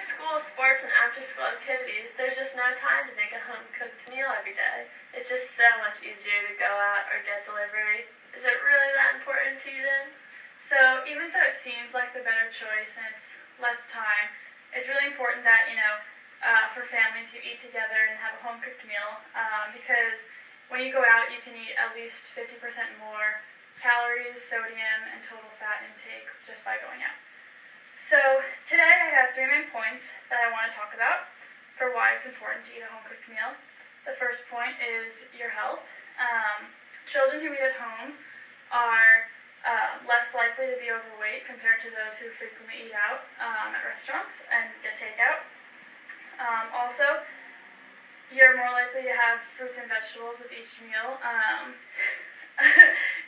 school sports and after-school activities, there's just no time to make a home-cooked meal every day. It's just so much easier to go out or get delivery. Is it really that important to you then? So even though it seems like the better choice and it's less time, it's really important that, for families you eat together and have a home-cooked meal because when you go out you can eat at least 50% more calories, sodium, and total fat intake just by going out. So today I have 3 main points that I want to talk about for why it's important to eat a home-cooked meal. The first point is your health. Children who eat at home are less likely to be overweight compared to those who frequently eat out at restaurants and get takeout. Also, you're more likely to have fruits and vegetables with each meal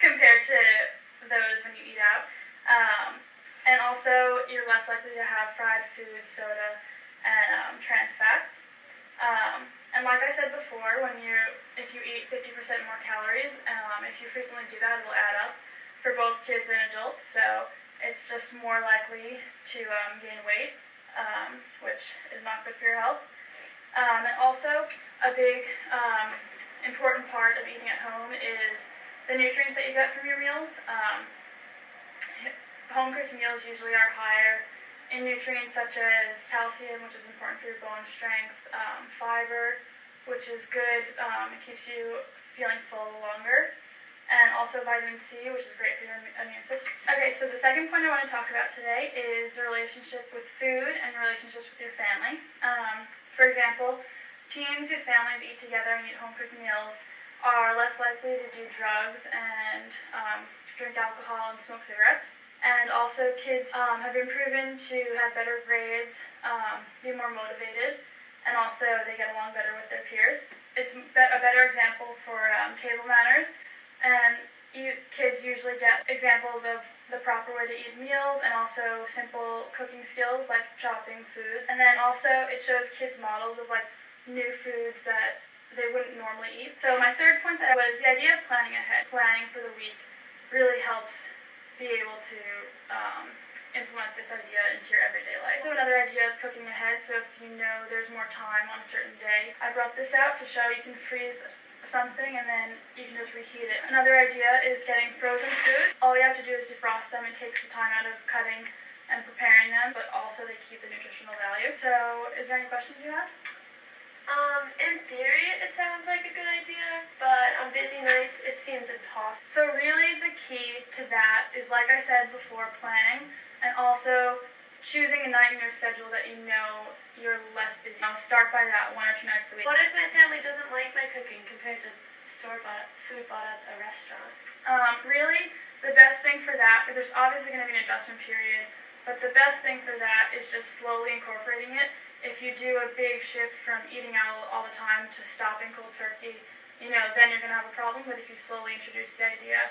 compared to those when you eat out. And also, you're less likely to have fried foods, soda, and trans fats. And like I said before, if you eat 50% more calories, if you frequently do that, it'll add up for both kids and adults. So it's just more likely to gain weight, which is not good for your health. And also, a big important part of eating at home is the nutrients that you get from your meals. Home-cooked meals usually are higher in nutrients such as calcium, which is important for your bone strength, fiber, which is good, it keeps you feeling full longer, and also vitamin C, which is great for your immune system. Okay, so the second point I want to talk about today is the relationship with food and relationships with your family. For example, teens whose families eat together and eat home-cooked meals are less likely to do drugs and drink alcohol and smoke cigarettes. And also, kids have been proven to have better grades, be more motivated, and also they get along better with their peers. It's a better example for table manners, and kids usually get examples of the proper way to eat meals and also simple cooking skills like chopping foods. And then also it shows kids models of new foods that they wouldn't normally eat. So my third point was the idea of planning ahead. Planning for the week really helps be able to implement this idea into your everyday life. So another idea is cooking ahead. So if you know there's more time on a certain day, I brought this out to show you can freeze something and then you can just reheat it. Another idea is getting frozen food. All you have to do is defrost them. It takes the time out of cutting and preparing them, but also they keep the nutritional value. So is there any questions you have? In theory, it sounds like a good idea, but on busy nights, it seems impossible. So really the key to that is, like I said before, planning, and also choosing a night in your schedule that you know you're less busy. Start by that 1 or 2 nights a week. What if my family doesn't like my cooking compared to store-bought food bought at a restaurant? Really, the best thing for that, there's obviously going to be an adjustment period, but the best thing for that is just slowly incorporating it. If you do a big shift from eating out all the time to stopping cold turkey, then you're going to have a problem. But if you slowly introduce the idea,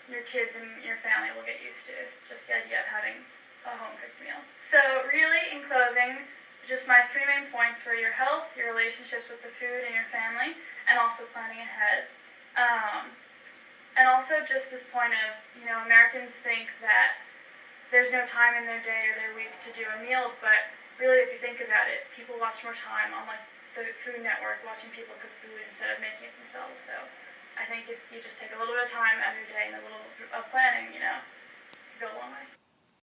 your kids and your family will get used to just the idea of having a home-cooked meal. So really, in closing, just my 3 main points for your health, your relationships with the food and your family, and also planning ahead. And also just this point of, Americans think that there's no time in their day or their week to do a meal, but really, if you think about it, people watch more time on the Food Network watching people cook food instead of making it themselves. So I think if you just take a little bit of time every day and a little bit of planning, you go a long way.